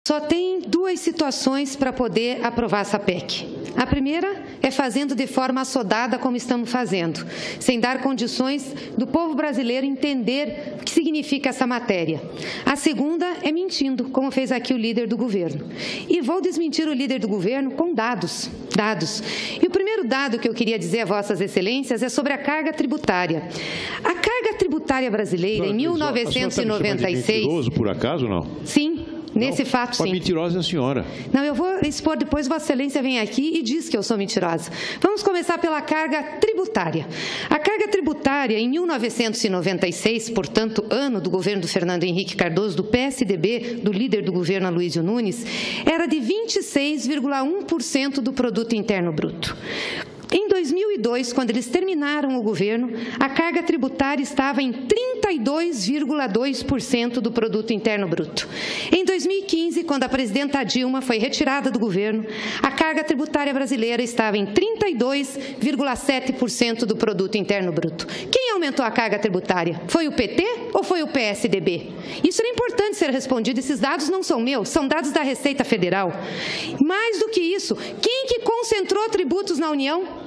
só tem duas situações para poder aprovar essa PEC. A primeira é fazendo de forma assodada, como estamos fazendo, sem dar condições do povo brasileiro entender o que significa essa matéria. A segunda é mentindo, como fez aqui o líder do governo. E vou desmentir o líder do governo com dados. E o primeiro dado que eu queria dizer a Vossas Excelências é sobre a carga tributária. A carga tributária brasileira, em 1996... Mentiroso, por acaso, não? Sim. Nesse fato, sim. Mentirosa é a senhora. Não, eu vou expor depois, Vossa Excelência vem aqui e diz que eu sou mentirosa. Vamos começar pela carga tributária. A carga tributária, em 1996, portanto, ano do governo do Fernando Henrique Cardoso, do PSDB, do líder do governo Aloysio Nunes, era de 26,1% do produto interno bruto. Em 2002, quando eles terminaram o governo, a carga tributária estava em 32,2% do produto interno bruto. Em 2015, quando a presidenta Dilma foi retirada do governo, a carga tributária brasileira estava em 32,7% do produto interno bruto. Quem aumentou a carga tributária? Foi o PT ou foi o PSDB? Isso era importante ser respondido. Esses dados não são meus, são dados da Receita Federal. Mais do que isso, quem que concentrou tributos na União?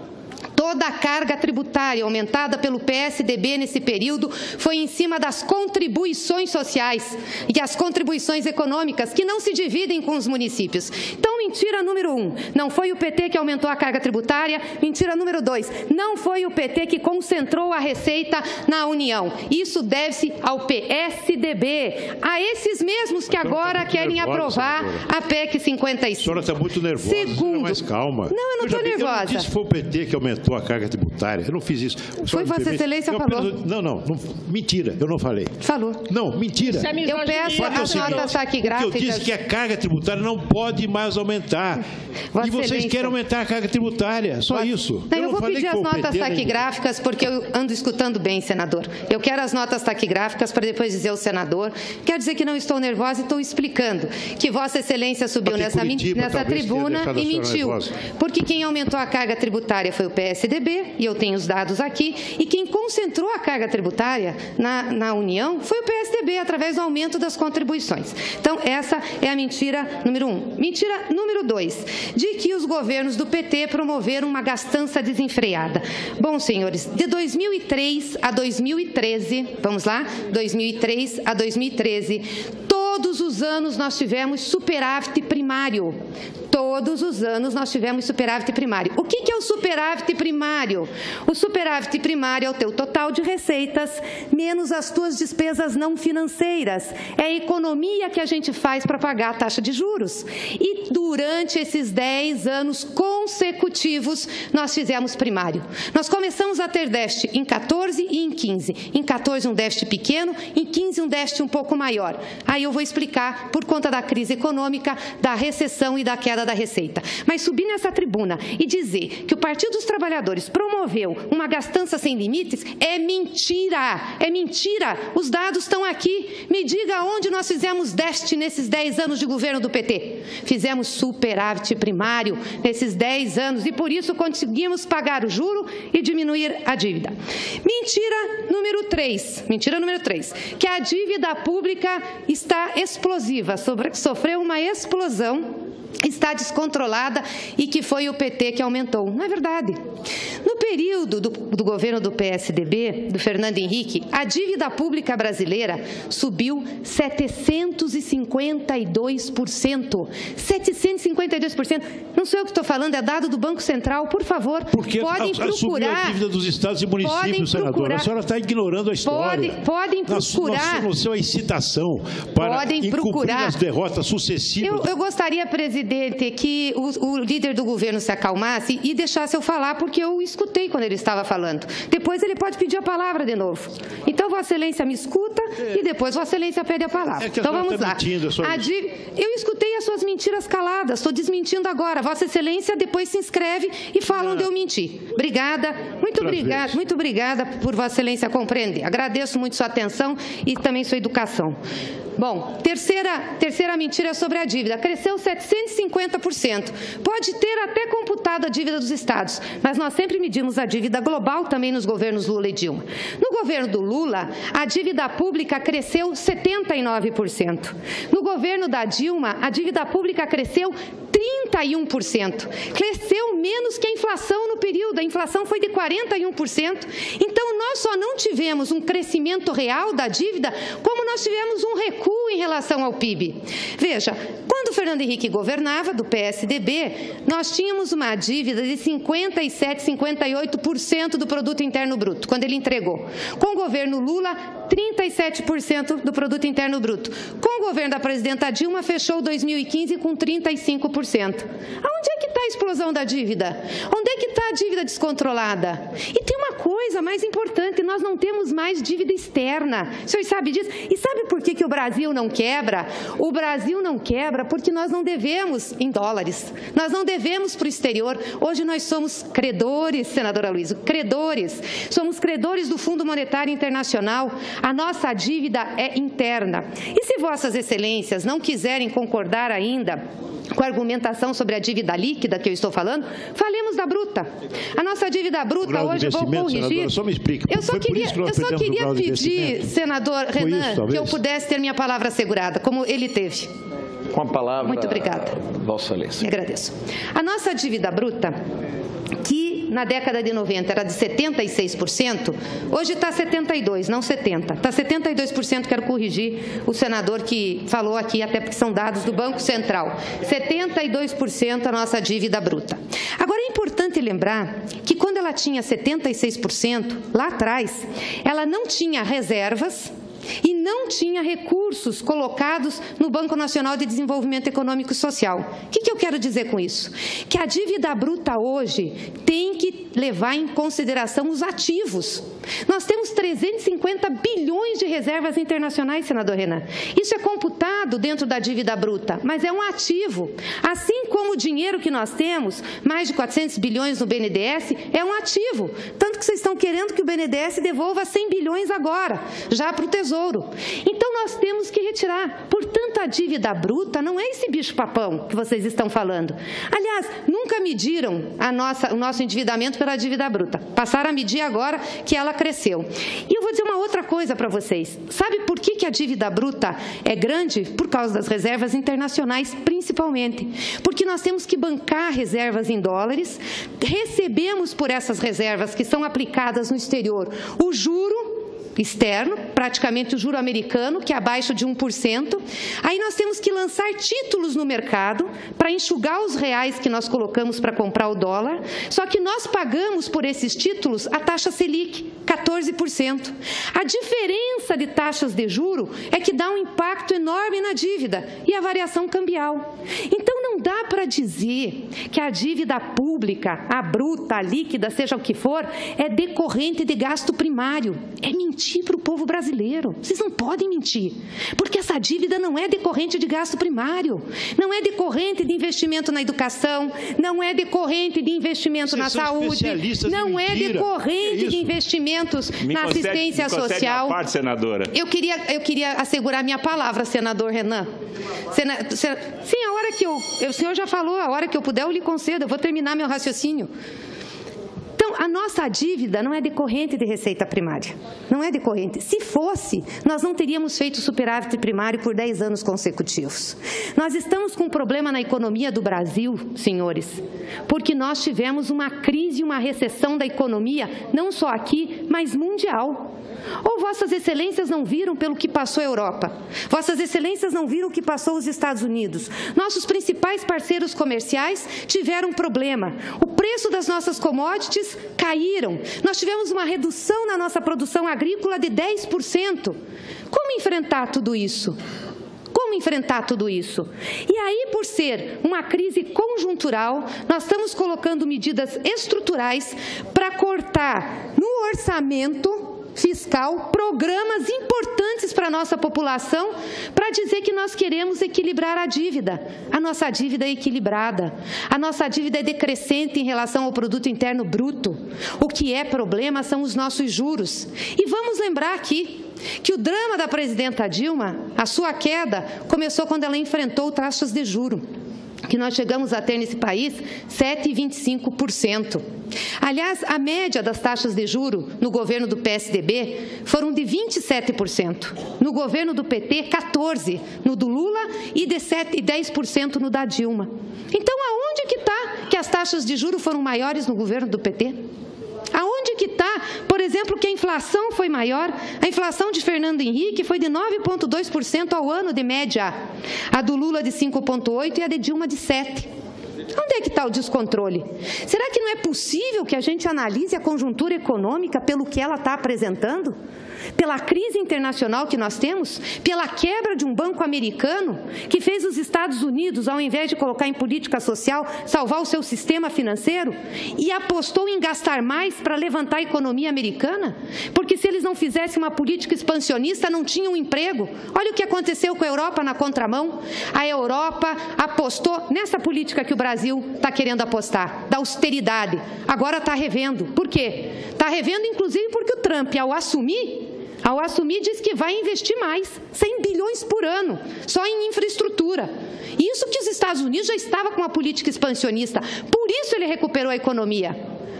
Toda a carga tributária aumentada pelo PSDB nesse período foi em cima das contribuições sociais e as contribuições econômicas, que não se dividem com os municípios. Então, mentira número 1, não foi o PT que aumentou a carga tributária. Mentira número 2, não foi o PT que concentrou a receita na União. Isso deve-se ao PSDB, a esses mesmos que agora querem aprovar a PEC 55. A senhora está muito nervosa, Segundo, mais calma. Não, eu não estou nervosa. Eu não disse que foi o PT que aumentou a carga tributária. Eu não fiz isso. Foi Vossa Excelência falou. Não, mentira, eu não falei. Falou. Não, mentira. Eu peço as notas taquigráficas. Eu disse que a carga tributária não pode mais aumentar. Vossa e vocês Excelência querem aumentar a carga tributária, só isso. Não, eu vou pedir as notas taquigráficas, porque eu ando escutando bem, senador. Eu quero as notas taquigráficas para depois dizer ao senador. Quero dizer que não estou nervosa e estou explicando que Vossa Excelência subiu nessa tribuna e mentiu. Porque quem aumentou a carga tributária foi o PSDB, e eu tenho os dados aqui, e quem concentrou a carga tributária na União foi o PSDB, através do aumento das contribuições. Então, essa é a mentira número 1. Mentira número 2, de que os governos do PT promoveram uma gastança desenfreada. Bom, senhores, de 2003 a 2013, vamos lá, 2003 a 2013, todos os anos nós tivemos superávit primário. Todos os anos nós tivemos superávit primário. O que é o superávit primário? O superávit primário é o teu total de receitas menos as tuas despesas não financeiras. É a economia que a gente faz para pagar a taxa de juros. E durante esses 10 anos consecutivos, nós fizemos primário. Nós começamos a ter déficit em 14 e em 15. Em 14 um déficit pequeno, em 15 um déficit um pouco maior. Aí eu vou explicar por conta da crise econômica, da recessão e da queda da receita. Mas subir nessa tribuna e dizer que o Partido dos Trabalhadores promoveu uma gastança sem limites é mentira. É mentira. Os dados estão aqui. Me diga onde nós fizemos déficit nesses 10 anos de governo do PT. Fizemos superávit primário nesses 10 anos e por isso conseguimos pagar o juro e diminuir a dívida. Mentira número 3, que a dívida pública está explosiva, sofreu uma explosão, está descontrolada e que foi o PT que aumentou. Não é verdade. No período do governo do PSDB, do Fernando Henrique, a dívida pública brasileira subiu 752%. 752%. Não sou eu que estou falando, é dado do Banco Central. Por favor, porque podem procurar. Subiu a dívida dos estados e municípios, senadora. A senhora está ignorando a história. Podem procurar. Na sua excitação para encobrir as derrotas sucessivas. Eu gostaria, presidente, que o líder do governo se acalmasse e deixasse eu falar, porque eu escutei quando ele estava falando. Depois ele pode pedir a palavra de novo. Então, Vossa Excelência me escuta e depois Vossa Excelência pede a palavra. Então, vamos lá. Eu escutei as suas mentiras caladas, estou desmentindo agora. Vossa Excelência depois se inscreve e fala onde eu menti. Obrigada, muito obrigada por Vossa Excelência compreender. Agradeço muito sua atenção e também sua educação. Bom, terceira mentira sobre a dívida. Cresceu 700 450%. Pode ter até computado a dívida dos estados, mas nós sempre medimos a dívida global também nos governos Lula e Dilma. No governo do Lula, a dívida pública cresceu 79%. No governo da Dilma, a dívida pública cresceu 31%. Cresceu menos que a inflação no período. A inflação foi de 41%. Então, nós só não tivemos um crescimento real da dívida, como nós tivemos um recuo em relação ao PIB. Veja, quando o Fernando Henrique governava, do PSDB, nós tínhamos uma dívida de 57%, 58% do produto interno bruto, quando ele entregou. Com o governo Lula, 37% do produto interno bruto. Com o governo da presidenta Dilma, fechou 2015 com 35%. Aonde é que está a explosão da dívida? Onde é que está a dívida descontrolada? E tem uma coisa mais importante, nós não temos mais dívida externa. O senhor sabe disso? E sabe por que o Brasil não quebra? O Brasil não quebra porque nós não devemos em dólares. Nós não devemos para o exterior. Hoje nós somos credores, senadora Luiza, credores. Somos credores do Fundo Monetário Internacional. A nossa dívida é interna. E se vossas excelências não quiserem concordar ainda com a argumentação sobre a dívida líquida que eu estou falando, falemos da bruta. A nossa dívida bruta hoje, vou corrigir. Senadora, só me explique. Eu só queria pedir, senador Renan, que eu pudesse ter minha palavra assegurada, como ele teve. Com a palavra. Muito obrigada. Vossa Excelência. Agradeço. A nossa dívida bruta, que na década de 90 era de 76%, hoje está 72%, não 70%. Está 72%, quero corrigir o senador que falou aqui, até porque são dados do Banco Central. 72% a nossa dívida bruta. Agora, é importante lembrar que quando ela tinha 76%, lá atrás, ela não tinha reservas e não tinha recursos colocados no Banco Nacional de Desenvolvimento Econômico e Social. O que eu quero dizer com isso? Que a dívida bruta hoje tem que levar em consideração os ativos. Nós temos 350 bilhões de reservas internacionais, senador Renan. Isso é computado dentro da dívida bruta, mas é um ativo. Assim como o dinheiro que nós temos, mais de 400 bilhões no BNDES, é um ativo. Tanto que vocês estão querendo que o BNDES devolva 100 bilhões agora, já para o Tesouro. Então, nós temos que retirar. Portanto, a dívida bruta não é esse bicho-papão que vocês estão falando. Aliás, nunca mediram o nosso endividamento pela dívida bruta. Passaram a medir agora que ela cresceu. E eu vou dizer uma outra coisa para vocês. Sabe por que a dívida bruta é grande? Por causa das reservas internacionais, principalmente. Porque nós temos que bancar reservas em dólares, recebemos por essas reservas que são aplicadas no exterior o juro externo, praticamente o juro americano, que é abaixo de 1%. Aí nós temos que lançar títulos no mercado para enxugar os reais que nós colocamos para comprar o dólar, só que nós pagamos por esses títulos a taxa Selic, 14%. A diferença de taxas de juro é que dá um impacto enorme na dívida e a variação cambial. Então, não dá para dizer que a dívida pública, a bruta, a líquida, seja o que for, é decorrente de gasto primário. É mentir para o povo brasileiro. Vocês não podem mentir, porque essa dívida não é decorrente de gasto primário, não é decorrente de investimento na educação, não é decorrente de investimento na saúde, não é decorrente de investimentos na assistência social. Parte, senadora. Eu queria assegurar minha palavra, senador Renan. Sim, a hora que o senhor já falou, a hora que eu puder eu lhe concedo, eu vou terminar meu raciocínio. Então, a nossa dívida não é decorrente de receita primária, não é decorrente. Se fosse, nós não teríamos feito superávit primário por 10 anos consecutivos. Nós estamos com um problema na economia do Brasil, senhores, porque nós tivemos uma crise, uma recessão da economia, não só aqui, mas mundial. Ou vossas excelências não viram pelo que passou a Europa? Vossas excelências não viram o que passou os Estados Unidos? Nossos principais parceiros comerciais tiveram um problema. O preço das nossas commodities caíram. Nós tivemos uma redução na nossa produção agrícola de 10%. Como enfrentar tudo isso? Como enfrentar tudo isso? E aí, por ser uma crise conjuntural, nós estamos colocando medidas estruturais para cortar no orçamento fiscal programas importantes para a nossa população, para dizer que nós queremos equilibrar a dívida. A nossa dívida é equilibrada, a nossa dívida é decrescente em relação ao produto interno bruto. O que é problema são os nossos juros. E vamos lembrar aqui que o drama da presidenta Dilma, a sua queda, começou quando ela enfrentou taxas de juro. que nós chegamos a ter nesse país 7,25%. Aliás, a média das taxas de juro no governo do PSDB foram de 27%, no governo do PT, 14%, no do Lula e de 10% no da Dilma. Então, aonde que está que as taxas de juro foram maiores no governo do PT? Aonde que está, por exemplo, que a inflação foi maior? A inflação de Fernando Henrique foi de 9,2% ao ano de média, a do Lula de 5,8% e a de Dilma de 7%. Onde é que está o descontrole? Será que não é possível que a gente analise a conjuntura econômica pelo que ela está apresentando? Pela crise internacional que nós temos? Pela quebra de um banco americano que fez os Estados Unidos, ao invés de colocar em política social, salvar o seu sistema financeiro? E apostou em gastar mais para levantar a economia americana? Porque se eles não fizessem uma política expansionista, não tinham emprego. Olha o que aconteceu com a Europa na contramão. A Europa apostou nessa política que o Brasil está querendo apostar, da austeridade. Agora está revendo. Por quê? Está revendo, inclusive, porque o Trump, ao assumir, diz que vai investir mais, 100 bilhões por ano, só em infraestrutura. Isso que os Estados Unidos já estava com uma política expansionista. Por isso ele recuperou a economia.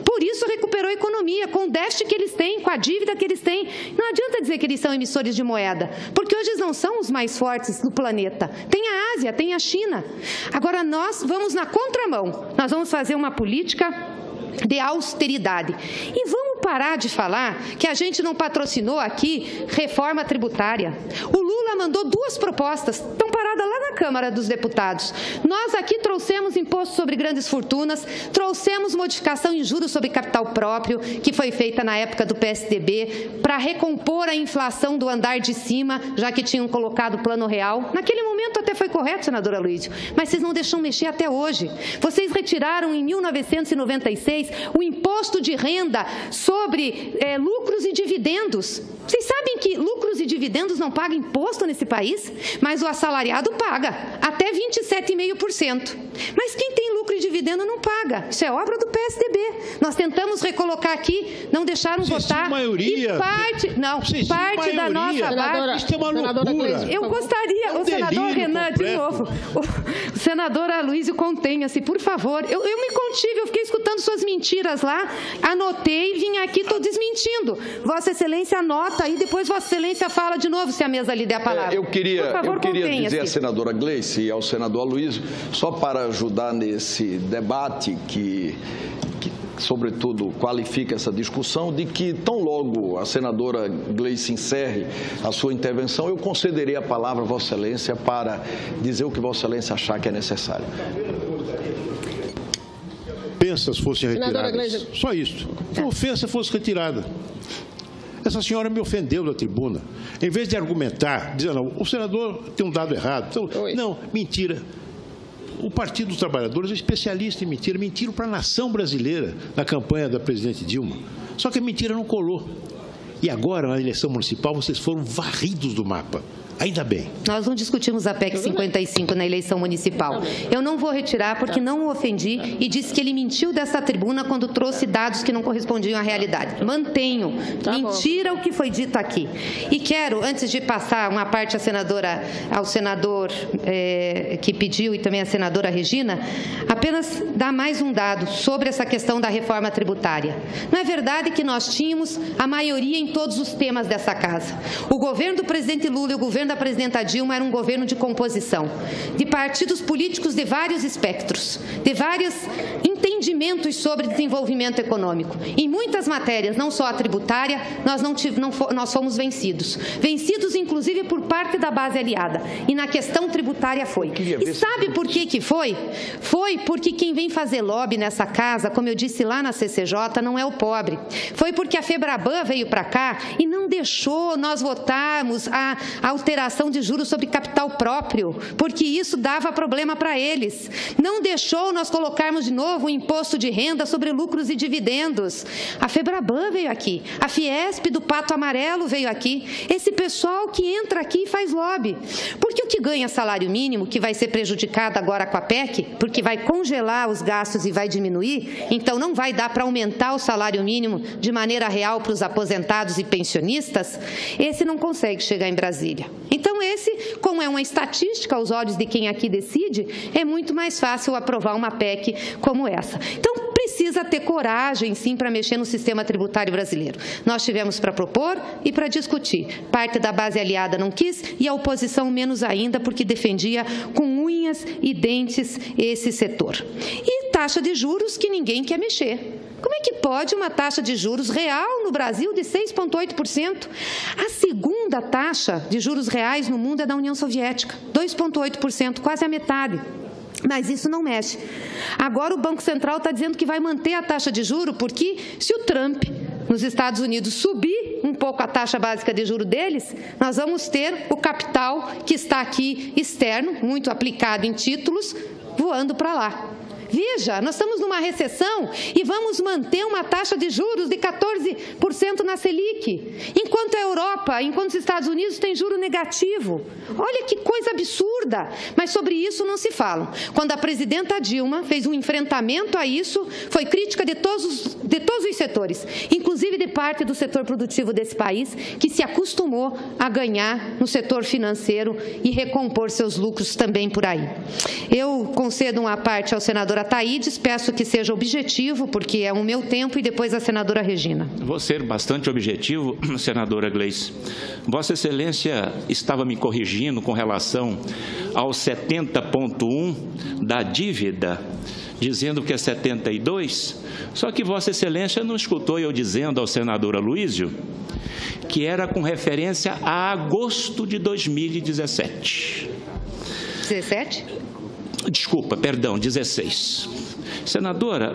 Por isso recuperou a economia, com o déficit que eles têm, com a dívida que eles têm. Não adianta dizer que eles são emissores de moeda, porque hoje eles não são os mais fortes do planeta. Tem a Ásia, tem a China. Agora nós vamos na contramão. Nós vamos fazer uma política de austeridade. E vamos parar de falar que a gente não patrocinou aqui reforma tributária. O Lula mandou 2 propostas, estão paradas lá na Câmara dos Deputados. Nós aqui trouxemos imposto sobre grandes fortunas, trouxemos modificação em juros sobre capital próprio, que foi feita na época do PSDB, para recompor a inflação do andar de cima, já que tinham colocado o Plano Real. Naquele momento até foi correto, senadora Aloísio, mas vocês não deixam mexer até hoje. Vocês retiraram em 1996 o imposto de renda sobre lucros e dividendos. Vocês sabem que lucros e dividendos não pagam imposto nesse país? Mas o assalariado paga, até 27,5%. Mas quem tem lucro e dividendo não paga. Isso é obra do PSDB. Nós tentamos recolocar aqui, não deixaram votar. Maioria. E parte da nossa base. Isso é uma loucura. Eu gostaria, o senador Renan, completo. De novo, o senador Aloísio, contenha-se, por favor. Eu me contive, eu fiquei escutando suas mentiras lá, anotei, vim aqui, estou desmentindo. Vossa Excelência anota aí, depois Vossa Excelência fala de novo, se a mesa lhe der a palavra. Eu queria dizer à senadora Gleice e ao senador Aloísio, só para ajudar nesse debate que sobretudo, qualifica essa discussão, de que tão logo a senadora Gleice encerre a sua intervenção, eu concederei a palavra a Vossa Excelência para dizer o que Vossa Excelência achar que é necessário. Ofensas fossem retiradas. Só isso. Se a ofensa fosse retirada. Essa senhora me ofendeu da tribuna. Em vez de argumentar, dizendo, não, o senador tem um dado errado. Então, não, mentira. O Partido dos Trabalhadores é especialista em mentira. Mentiram para a nação brasileira na campanha da presidente Dilma. Só que a mentira não colou. E agora, na eleição municipal, vocês foram varridos do mapa. Ainda bem. Nós não discutimos a PEC 55 na eleição municipal. Eu não vou retirar porque não o ofendi e disse que ele mentiu dessa tribuna quando trouxe dados que não correspondiam à realidade. Mantenho. Mentira o que foi dito aqui. E quero, antes de passar uma parte ao senador que pediu e também à senadora Regina, apenas dar mais um dado sobre essa questão da reforma tributária. Não é verdade que nós tínhamos a maioria em todos os temas dessa casa. O governo do presidente Lula e o governo da presidenta Dilma era um governo de composição, de partidos políticos de vários espectros, de vários entendimentos sobre desenvolvimento econômico. Em muitas matérias, não só a tributária, nós fomos vencidos. Vencidos, inclusive, por parte da base aliada. E na questão tributária foi. E sabe por que foi? Foi porque quem vem fazer lobby nessa casa, como eu disse lá na CCJ, não é o pobre. Foi porque a Febraban veio para cá e não deixou nós votarmos a alteração de juros sobre capital próprio, porque isso dava problema para eles. Não deixou nós colocarmos de novo o imposto de renda sobre lucros e dividendos. A Febraban veio aqui, a Fiesp do Pato Amarelo veio aqui, esse pessoal que entra aqui e faz lobby. Porque o que ganha salário mínimo, que vai ser prejudicado agora com a PEC, porque vai congelar os gastos e vai diminuir, então não vai dar para aumentar o salário mínimo de maneira real para os aposentados e pensionistas, esse não consegue chegar em Brasília. Então, como é uma estatística aos olhos de quem aqui decide, é muito mais fácil aprovar uma PEC como essa. Então, precisa ter coragem, sim, para mexer no sistema tributário brasileiro. Nós tivemos para propor e para discutir. Parte da base aliada não quis e a oposição menos ainda, porque defendia com unhas e dentes esse setor. E taxa de juros que ninguém quer mexer. Como é que pode uma taxa de juros real no Brasil de 6,8%? A segunda taxa de juros reais no mundo é da União Soviética, 2,8%, quase a metade. Mas isso não mexe. Agora o Banco Central está dizendo que vai manter a taxa de juros, porque se o Trump, nos Estados Unidos, subir um pouco a taxa básica de juros deles, nós vamos ter o capital que está aqui externo, muito aplicado em títulos, voando para lá. Veja, nós estamos numa recessão e vamos manter uma taxa de juros de 14% na Selic, enquanto a Europa, enquanto os Estados Unidos têm juro negativo. Olha que coisa absurda, mas sobre isso não se fala. Quando a presidenta Dilma fez um enfrentamento a isso, foi crítica de todos os setores, inclusive de parte do setor produtivo desse país, que se acostumou a ganhar no setor financeiro e recompor seus lucros também por aí. Eu concedo uma parte ao senador Ataídes, peço que seja objetivo, porque é o meu tempo, e depois a senadora Regina. Vou ser bastante objetivo, senadora Gleice. Vossa Excelência estava me corrigindo com relação ao 70,1 da dívida, dizendo que é 72, só que Vossa Excelência não escutou eu dizendo ao senador Aloysio que era com referência a agosto de 2017. 17? Desculpa, perdão, 16. Senadora,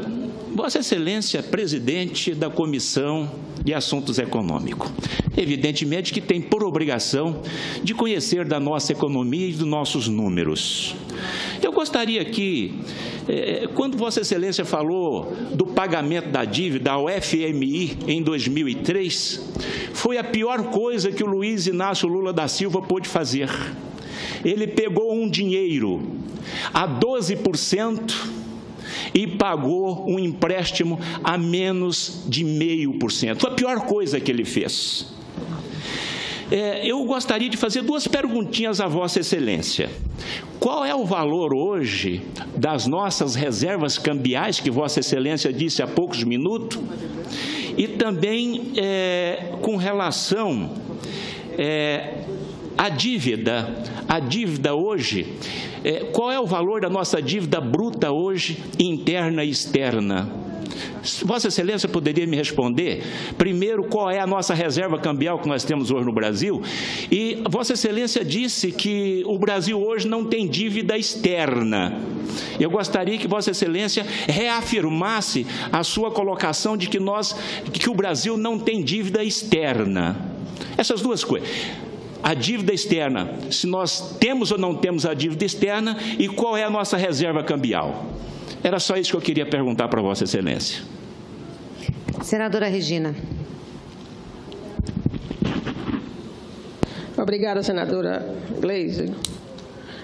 Vossa Excelência é presidente da Comissão de Assuntos Econômicos. Evidentemente que tem por obrigação de conhecer da nossa economia e dos nossos números. Eu gostaria que, quando Vossa Excelência falou do pagamento da dívida ao FMI em 2003, foi a pior coisa que o Luiz Inácio Lula da Silva pôde fazer. Ele pegou um dinheiro a 12% e pagou um empréstimo a menos de 0,5%. Foi a pior coisa que ele fez. Eu gostaria de fazer duas perguntinhas a Vossa Excelência. Qual é o valor hoje das nossas reservas cambiais, que Vossa Excelência disse há poucos minutos? E também com relação à dívida hoje, qual é o valor da nossa dívida bruta hoje, interna e externa? Vossa Excelência poderia me responder, primeiro, qual é a nossa reserva cambial que nós temos hoje no Brasil? E Vossa Excelência disse que o Brasil hoje não tem dívida externa. Eu gostaria que Vossa Excelência reafirmasse a sua colocação de que o Brasil não tem dívida externa. Essas duas coisas. A dívida externa, se nós temos ou não temos a dívida externa, e qual é a nossa reserva cambial. Era só isso que eu queria perguntar para Vossa Excelência. Senadora Regina. Obrigada, senadora Gleice.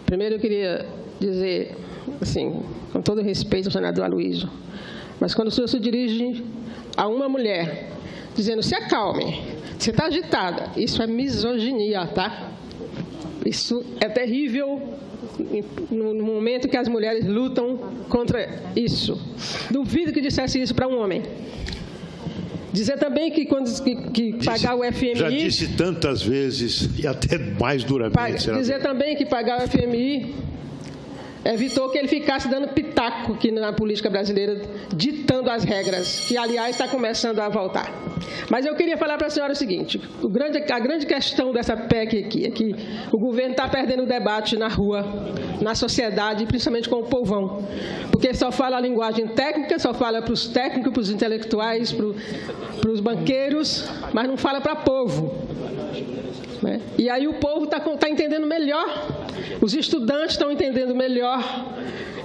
Primeiro eu queria dizer, assim, com todo respeito ao senador Aloysio, mas quando o senhor se dirige a uma mulher, dizendo, se acalme, você está agitada, isso é misoginia, tá? Isso é terrível no momento que as mulheres lutam contra isso. Duvido que dissesse isso para um homem. Dizer também que quando pagar o FMI... Já disse tantas vezes e até mais duramente. Dizer também que pagar o FMI evitou que ele ficasse dando pitaco aqui na política brasileira, ditando as regras, que, aliás, está começando a voltar. Mas eu queria falar para a senhora o seguinte, a grande questão dessa PEC aqui é que o governo está perdendo o debate na rua, na sociedade, principalmente com o povão, porque só fala a linguagem técnica, só fala para os técnicos, para os intelectuais, para os banqueiros, mas não fala para o povo. Né? E aí o povo está entendendo melhor, os estudantes estão entendendo melhor,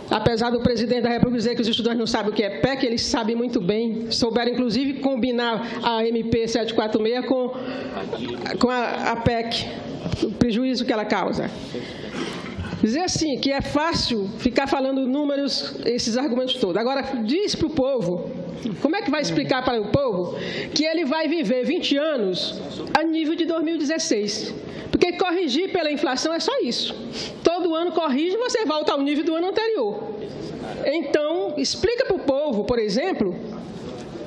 apesar do presidente da República dizer que os estudantes não sabem o que é PEC, eles sabem muito bem, souberam inclusive combinar a MP 746 com a PEC, o prejuízo que ela causa. Dizer assim, que é fácil ficar falando números, esses argumentos todos. Agora, diz para o povo, como é que vai explicar para o povo que ele vai viver 20 anos a nível de 2016? Porque corrigir pela inflação é só isso. Todo ano corrige e você volta ao nível do ano anterior. Então, explica para o povo, por exemplo,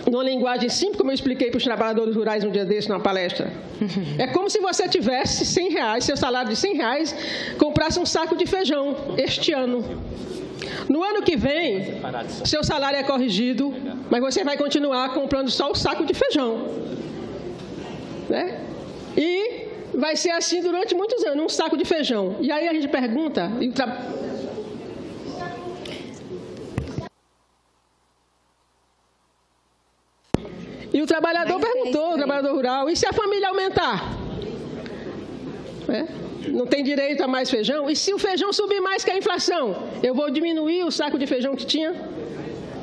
numa linguagem simples, como eu expliquei para os trabalhadores rurais um dia desse, numa palestra. É como se você tivesse R$100, seu salário de R$100, comprasse um saco de feijão este ano. No ano que vem, seu salário é corrigido, mas você vai continuar comprando só o saco de feijão. Né? E vai ser assim durante muitos anos, um saco de feijão. E aí a gente pergunta... E o trabalhador perguntou, o trabalhador rural, e se a família aumentar? Não tem direito a mais feijão? E se o feijão subir mais que a inflação? Eu vou diminuir o saco de feijão que tinha?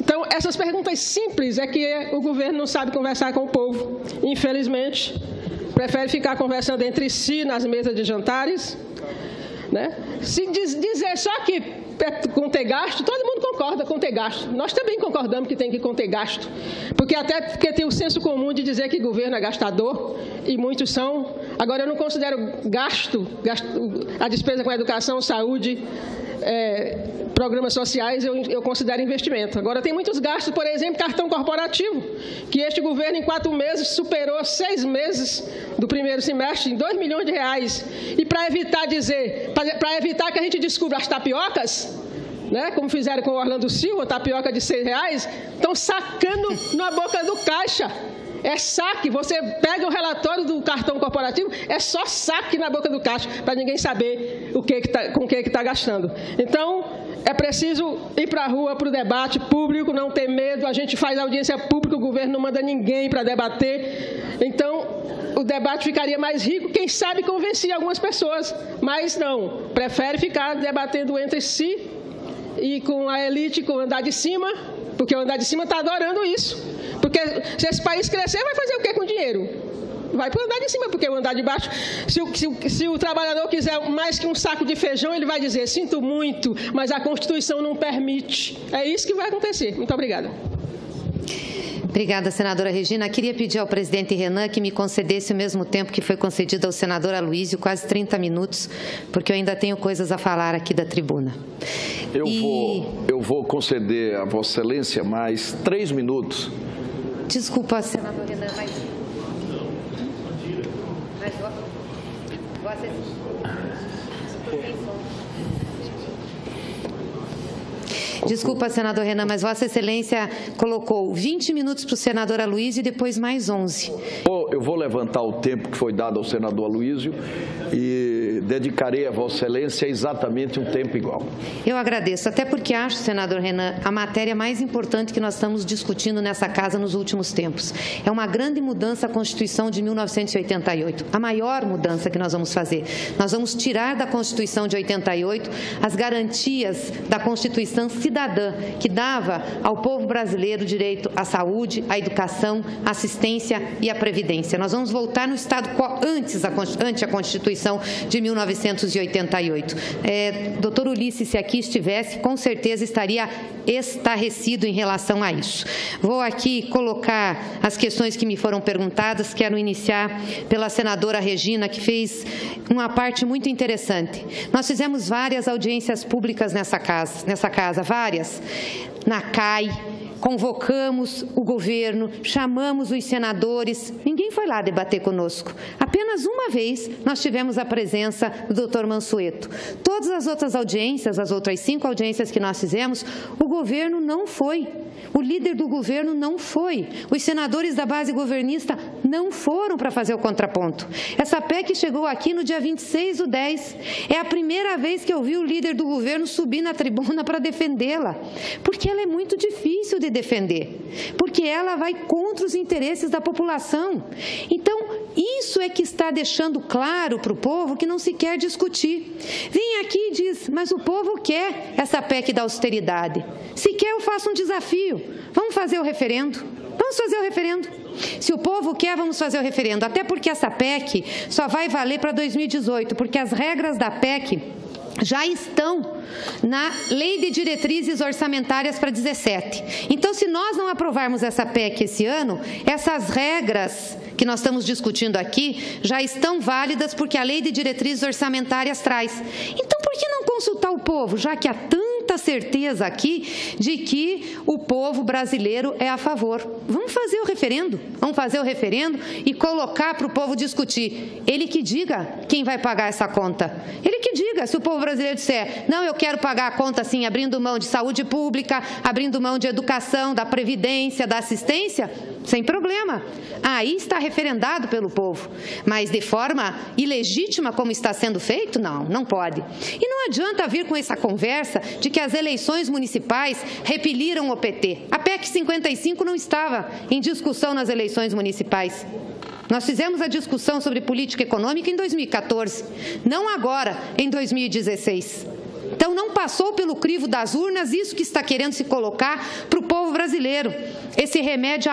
Então, essas perguntas simples é que o governo não sabe conversar com o povo. Infelizmente, prefere ficar conversando entre si nas mesas de jantares. Né? Se dizer só que conter gasto, todo mundo concorda com ter gasto. Nós também concordamos que tem que conter gasto. Porque tem o senso comum de dizer que o governo é gastador, e muitos são. Agora, eu não considero gasto a despesa com educação, saúde, programas sociais, eu considero investimento. Agora, tem muitos gastos, por exemplo, cartão corporativo, que este governo, em 4 meses, superou 6 meses do primeiro semestre, em R$2 milhões. E para evitar que a gente descubra as tapiocas, né, como fizeram com o Orlando Silva, tapioca de R$6, estão sacando na boca do caixa. É saque, você pega o relatório do cartão corporativo, é só saque na boca do caixa, para ninguém saber com o que está gastando. Então, é preciso ir para a rua, para o debate público, não ter medo, a gente faz audiência pública, o governo não manda ninguém para debater. Então, o debate ficaria mais rico, quem sabe convencer algumas pessoas, mas não, prefere ficar debatendo entre si e com a elite, com o andar de cima, porque o andar de cima está adorando isso. Porque se esse país crescer, vai fazer o quê com o dinheiro? Vai para o andar de cima, porque o andar de baixo, se o trabalhador quiser mais que um saco de feijão, ele vai dizer, sinto muito, mas a Constituição não permite. É isso que vai acontecer. Muito obrigada. Obrigada, senadora Regina. Queria pedir ao presidente Renan que me concedesse o mesmo tempo que foi concedido ao senador Aloysio, quase 30 minutos, porque eu ainda tenho coisas a falar aqui da tribuna. Eu vou conceder a Vossa Excelência mais 3 minutos. Desculpa, senador Renan, mas Desculpa, senador Renan, mas Vossa Excelência colocou 20 minutos para o senador Aloysio e depois mais 11. Eu vou levantar o tempo que foi dado ao senador Aloysio e dedicarei a Vossa Excelência exatamente um tempo igual. Eu agradeço, até porque acho, senador Renan, a matéria mais importante que nós estamos discutindo nessa casa nos últimos tempos. É uma grande mudança à Constituição de 1988, a maior mudança que nós vamos fazer. Nós vamos tirar da Constituição de 88 as garantias da Constituição cidadã, que dava ao povo brasileiro direito à saúde, à educação, à assistência e à previdência. Nós vamos voltar no estado antes a Constituição de 1988. Doutor Ulisses, se aqui estivesse, com certeza estaria estarrecido em relação a isso. Vou aqui colocar as questões que me foram perguntadas. Quero iniciar pela senadora Regina, que fez uma parte muito interessante. Nós fizemos várias audiências públicas nessa casa, várias, na CAI, convocamos o governo, chamamos os senadores, ninguém foi lá debater conosco. Apenas uma vez nós tivemos a presença do doutor Mansueto. Todas as outras audiências, as outras 5 audiências que nós fizemos, o governo não foi. O líder do governo não foi. Os senadores da base governista não foram para fazer o contraponto. Essa PEC chegou aqui no dia 26/10. É a primeira vez que eu vi o líder do governo subir na tribuna para defendê-la, porque ela é muito difícil de defender, porque ela vai contra os interesses da população. Então, isso é que está deixando claro para o povo que não se quer discutir. Vem aqui e diz, mas o povo quer essa PEC da austeridade. Se quer, eu faço um desafio. Vamos fazer o referendo. Vamos fazer o referendo. Se o povo quer, vamos fazer o referendo. Até porque essa PEC só vai valer para 2018, porque as regras da PEC já estão na Lei de Diretrizes Orçamentárias para 17. Então, se nós não aprovarmos essa PEC esse ano, essas regras que nós estamos discutindo aqui já estão válidas porque a Lei de Diretrizes Orçamentárias traz. Então, por que não consultar o povo, já que há tanta certeza aqui de que o povo brasileiro é a favor? Vamos fazer o referendo, e colocar para o povo discutir. Ele que diga quem vai pagar essa conta. Ele que diga, se o povo brasileiro disser, não, eu quero pagar a conta assim, abrindo mão de saúde pública, abrindo mão de educação, da previdência, da assistência, sem problema. Aí está referendado pelo povo. Mas de forma ilegítima, como está sendo feito, não pode. E não adianta vir com essa conversa de que as eleições municipais repeliram o PT. A PEC 55 não estava em discussão nas eleições municipais. Nós fizemos a discussão sobre política econômica em 2014, não agora, em 2016. Então, não passou pelo crivo das urnas isso que está querendo se colocar para o povo brasileiro. Esse remédio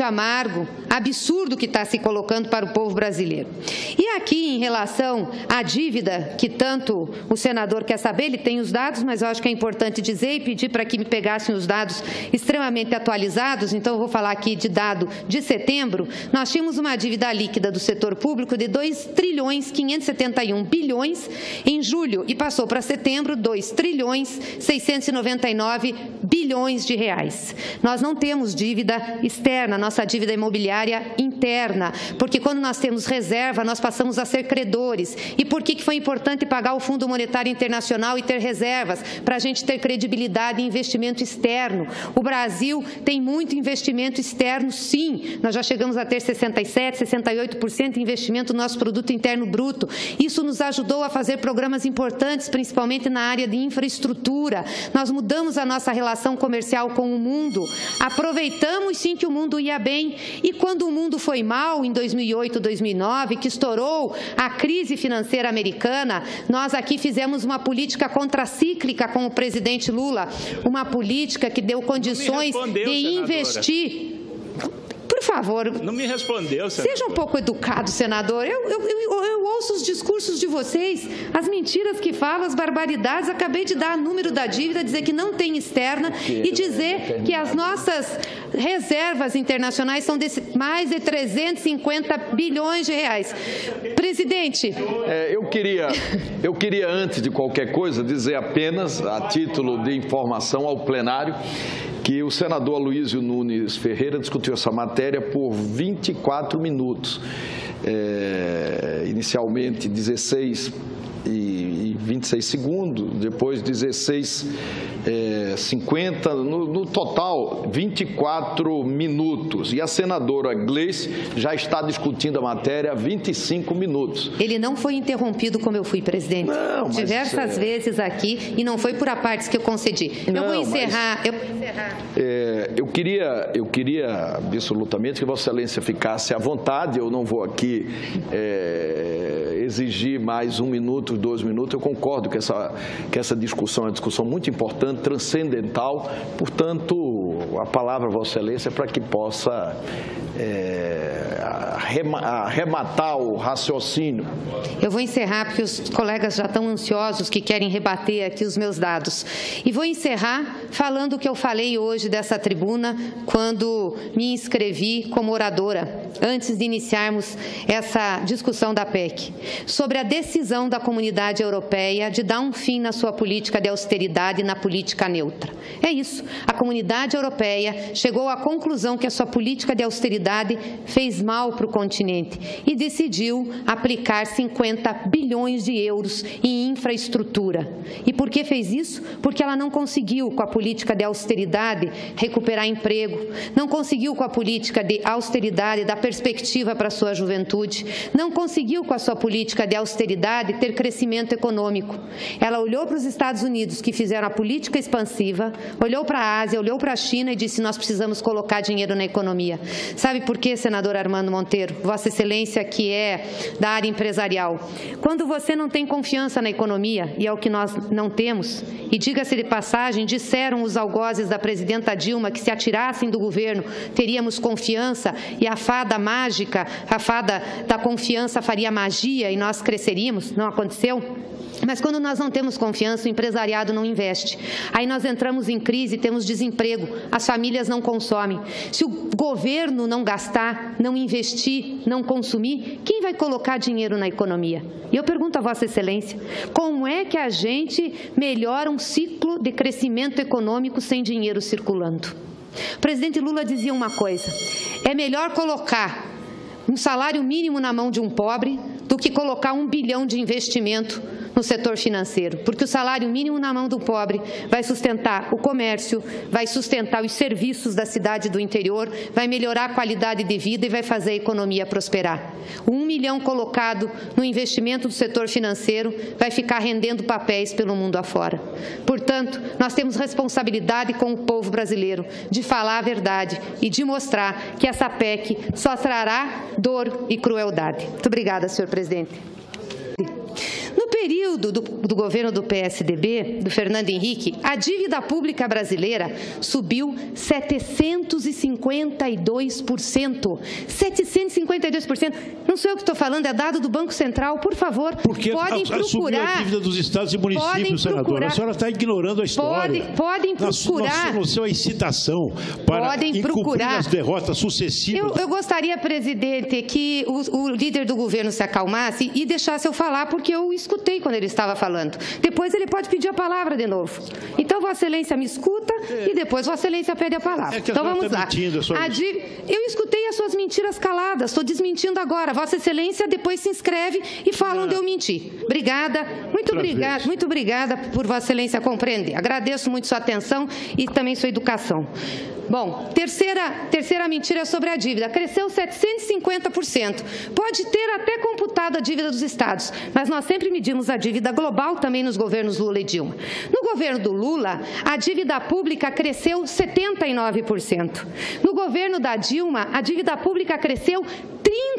amargo, absurdo que está se colocando para o povo brasileiro. E aqui, em relação à dívida, que tanto o senador quer saber, ele tem os dados, mas eu acho que é importante dizer e pedir para que me pegassem os dados extremamente atualizados. Então, eu vou falar aqui de dado de setembro. Nós tínhamos uma dívida líquida do setor público de 2.571 bilhões em julho e passou para setembro 2.699 bilhões de reais. Nós não temos dívida externa, nossa dívida imobiliária interna, porque quando nós temos reserva, nós passamos a ser credores. E por que foi importante pagar o Fundo Monetário Internacional e ter reservas? Para a gente ter credibilidade e investimento externo. O Brasil tem muito investimento externo, sim. Nós já chegamos a ter 67%, 68% de investimento no nosso produto interno bruto. Isso nos ajudou a fazer programas importantes, principalmente na área de infraestrutura. Nós mudamos a nossa relação comercial com o mundo, aproveitamos sim que o mundo ia bem, e quando o mundo foi mal, em 2008, 2009, que estourou a crise financeira americana, nós aqui fizemos uma política contracíclica com o presidente Lula, uma política que deu condições de investir. Por favor, não me respondeu, senador. Seja um pouco educado, senador. Eu ouço os discursos de vocês, as mentiras que falam, as barbaridades. Acabei de dar o número da dívida, dizer que não tem externa e dizer que as nossas reservas internacionais são de mais de 350 bilhões de reais. Presidente. Eu queria, antes de qualquer coisa, dizer apenas, a título de informação ao plenário, que o senador Aloysio Nunes Ferreira discutiu essa matéria por 24 minutos. Inicialmente 16 e 26 segundos, depois 16:50, no total 24 minutos. E a senadora Gleice já está discutindo a matéria há 25 minutos. Ele não foi interrompido como eu fui, presidente. Não, mas diversas vezes aqui, e não foi por a partes que eu concedi. Eu vou encerrar. Eu queria absolutamente que Vossa Excelência ficasse à vontade. Eu não vou aqui exigir mais 1 minuto, 2 minutos. Eu concordo que essa discussão é uma discussão muito importante, transcendental. Portanto, a palavra, Vossa Excelência, para que possa arrematar o raciocínio. Eu vou encerrar, porque os colegas já estão ansiosos que querem rebater aqui os meus dados. E vou encerrar falando o que eu falei hoje dessa tribuna, quando me inscrevi como oradora, antes de iniciarmos essa discussão da PEC, sobre a decisão da Comunidade Europeia de dar um fim na sua política de austeridade e na política neutra. É isso. A Comunidade Europeia chegou à conclusão que a sua política de austeridade fez mal para o continente e decidiu aplicar 50 bilhões de euros em infraestrutura. E por que fez isso? Porque ela não conseguiu, com a política de austeridade, recuperar emprego, não conseguiu, com a política de austeridade, dar perspectiva para a sua juventude, não conseguiu, com a sua política de austeridade, ter crescimento econômico. Ela olhou para os Estados Unidos, que fizeram a política expansiva, olhou para a Ásia, olhou para a China e disse: nós precisamos colocar dinheiro na economia. Sabe por quê, senador Armando Monteiro? Vossa Excelência, que é da área empresarial. Quando você não tem confiança na economia, e é o que nós não temos, e diga-se de passagem, disseram os algozes da presidenta Dilma que se atirassem do governo, teríamos confiança, e a fada fada mágica, a fada da confiança faria magia e nós cresceríamos. Não aconteceu. Mas quando nós não temos confiança, o empresariado não investe. Aí nós entramos em crise, temos desemprego, as famílias não consomem. Se o governo não gastar, não investir, não consumir, quem vai colocar dinheiro na economia? E eu pergunto a Vossa Excelência, como é que a gente melhora um ciclo de crescimento econômico sem dinheiro circulando? O presidente Lula dizia uma coisa: é melhor colocar um salário mínimo na mão de um pobre do que colocar 1 bilhão de investimento no setor financeiro, porque o salário mínimo na mão do pobre vai sustentar o comércio, vai sustentar os serviços da cidade do interior, vai melhorar a qualidade de vida e vai fazer a economia prosperar. O 1 milhão colocado no investimento do setor financeiro vai ficar rendendo papéis pelo mundo afora. Portanto, nós temos responsabilidade com o povo brasileiro de falar a verdade e de mostrar que essa PEC só trará dor e crueldade. Muito obrigada, senhor presidente. No período do governo do PSDB, do Fernando Henrique, a dívida pública brasileira subiu 752%. 752%. Não sou eu que estou falando, é dado do Banco Central. Por favor, porque podem procurar. Subiu a dívida dos estados e municípios, senadora. A senhora está ignorando a história. Podem procurar. Nós temos a incitação para encobrir as derrotas sucessivas. Eu gostaria, presidente, que o líder do governo se acalmasse e deixasse eu falar, porque eu escutei quando ele estava falando. Depois ele pode pedir a palavra de novo. Então, Vossa Excelência me escuta e depois Vossa Excelência pede a palavra. Então, vamos lá. Eu escutei as suas mentiras caladas, estou desmentindo agora. Vossa Excelência depois se inscreve e fala onde eu menti. Obrigada, muito obrigada por Vossa Excelência compreender. Agradeço muito sua atenção e também sua educação. Bom, terceira mentira é sobre a dívida. Cresceu 750%. Pode ter até computado a dívida dos estados, mas nós sempre medimos a dívida global também nos governos Lula e Dilma. No governo do Lula, a dívida pública cresceu 79%. No governo da Dilma, a dívida pública cresceu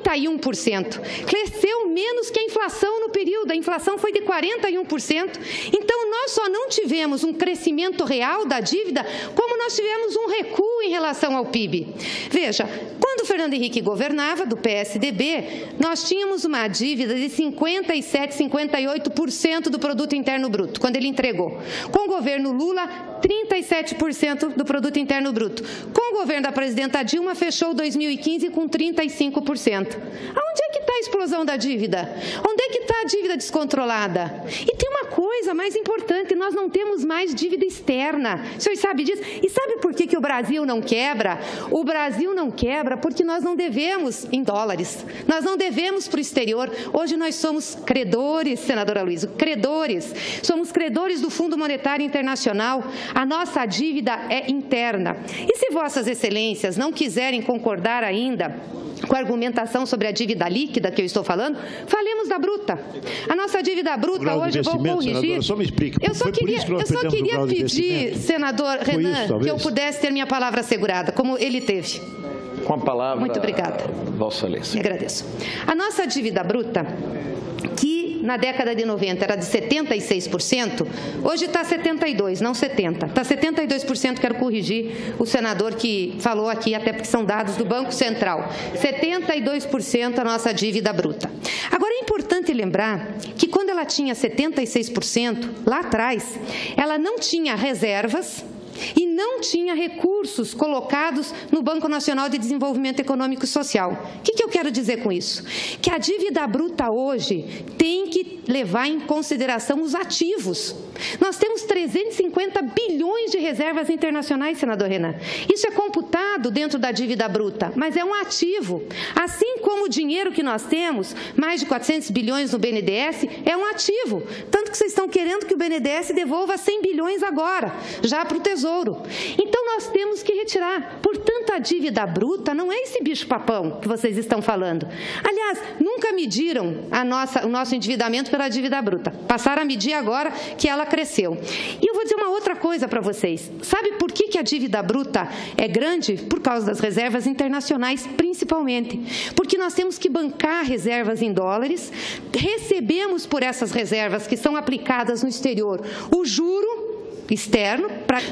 31%. Cresceu menos que a inflação no período. A inflação foi de 41%. Então, nós só não tivemos um crescimento real da dívida, como nós tivemos um recuo em relação ao PIB. Veja, quando o Fernando Henrique governava, do PSDB, nós tínhamos uma dívida de 57%, 58% do produto interno bruto, quando ele entregou. Com o governo Lula, 37% do produto interno bruto. Com o governo da presidenta Dilma, fechou 2015 com 35%. Aonde é que está a explosão da dívida? Onde é que está a dívida descontrolada? E tem uma coisa mais importante, nós não temos mais dívida externa. O senhor sabe disso? E sabe por que o Brasil não quebra? O Brasil não quebra porque nós não devemos em dólares. Nós não devemos para o exterior. Hoje nós somos credores, senadora Luísa, credores. Somos credores do Fundo Monetário Internacional. A nossa dívida é interna. E se Vossas Excelências não quiserem concordar ainda com a argumentação sobre a dívida líquida que eu estou falando, falemos da bruta. A nossa dívida bruta hoje, eu vou corrigir. Senadora, só me explica. Eu só queria pedir, senador Renan, que eu pudesse ter minha palavra assegurada, como ele teve. Com a palavra. Muito obrigada. Vossa Excelência. Agradeço. A nossa dívida bruta, que na década de 90 era de 76%, hoje está 72%, não 70%. Está 72%, quero corrigir o senador que falou aqui, até porque são dados do Banco Central. 72% a nossa dívida bruta. Agora, é importante lembrar que quando ela tinha 76%, lá atrás, ela não tinha reservas e não tinha recursos colocados no Banco Nacional de Desenvolvimento Econômico e Social. O que eu quero dizer com isso? Que a dívida bruta hoje tem que levar em consideração os ativos. Nós temos 350 bilhões de reservas internacionais, senador Renan. Isso é computado dentro da dívida bruta, mas é um ativo. Assim como o dinheiro que nós temos, mais de 400 bilhões no BNDES, é um ativo. Tanto que vocês estão querendo que o BNDES devolva 100 bilhões agora, já para o Tesouro. Então, nós temos que retirar. Portanto, a dívida bruta não é esse bicho-papão que vocês estão falando. Aliás, nunca mediram o nosso endividamento pela dívida bruta. Passaram a medir agora que ela cresceu. E eu vou dizer uma outra coisa para vocês. Sabe por que a dívida bruta é grande? Por causa das reservas internacionais, principalmente. Porque nós temos que bancar reservas em dólares, recebemos por essas reservas que são aplicadas no exterior o juro externo.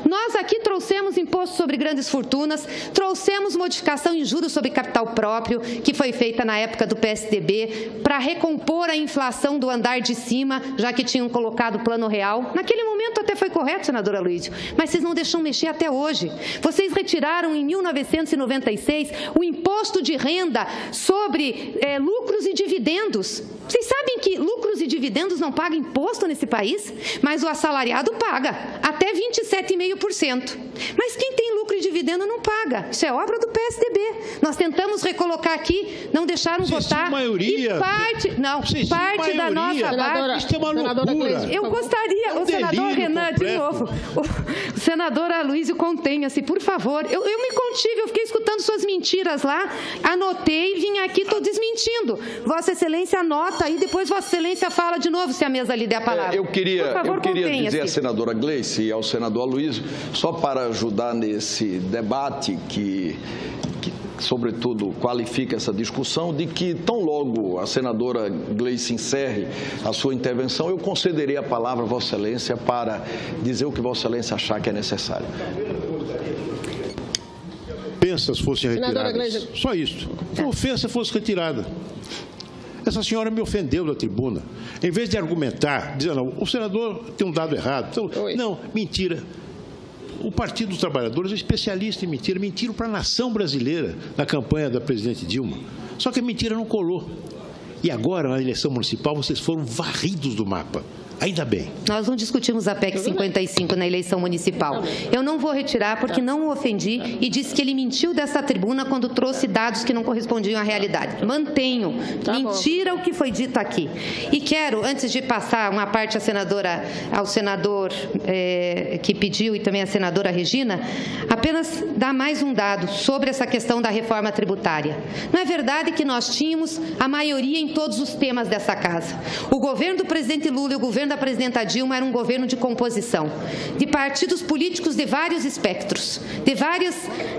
Nós aqui trouxemos imposto sobre grandes fortunas, trouxemos modificação em juros sobre capital próprio, que foi feita na época do PSDB, para recompor a inflação do andar de cima, já que tinham colocado o plano real. Naquele momento até foi correto, senadora Aloísio, mas vocês não deixam mexer até hoje. Vocês retiraram em 1996 o imposto de renda sobre lucros e dividendos. Vocês sabem que lucros e dividendos não pagam imposto nesse país, mas o assalariado paga, até 27,5%. Mas quem tem lucro e dividendo não paga. Isso é obra do PSDB. Nós tentamos recolocar aqui, não deixaram votar. Maioria. E parte da nossa base. Isso é uma loucura. Eu gostaria, o senador Renan, de novo, o senador Aloísio, contenha-se, por favor. Eu me contive, eu fiquei escutando suas mentiras lá, anotei, vim aqui, estou desmentindo. Vossa Excelência anota aí, depois Vossa Excelência fala de novo, se a mesa lhe der a palavra. Eu queria dizer à senadora Gleice e ao senador Aloísio, só para ajudar nesse debate que sobretudo, qualifica essa discussão, de que tão logo a senadora Gleice encerre a sua intervenção, eu concederei a palavra a Vossa Excelência para dizer o que Vossa Excelência achar que é necessário. Ofensas fossem retiradas. Só isso. Se a ofensa fosse retirada. Essa senhora me ofendeu da tribuna. Em vez de argumentar, dizendo, o senador tem um dado errado. Então, não, mentira. O Partido dos Trabalhadores é especialista em mentira. Mentiram para a nação brasileira na campanha da presidente Dilma. Só que a mentira não colou. E agora, na eleição municipal, vocês foram varridos do mapa. Ainda bem. Nós não discutimos a PEC 55 na eleição municipal. Eu não vou retirar porque não o ofendi e disse que ele mentiu dessa tribuna quando trouxe dados que não correspondiam à realidade. Mantenho. Mentira o que foi dito aqui. E quero, antes de passar uma parte ao senador que pediu e também à senadora Regina, apenas dar mais um dado sobre essa questão da reforma tributária. Não é verdade que nós tínhamos a maioria em todos os temas dessa casa. O governo do presidente Lula e o governo da presidenta Dilma era um governo de composição, de partidos políticos de vários espectros, de vários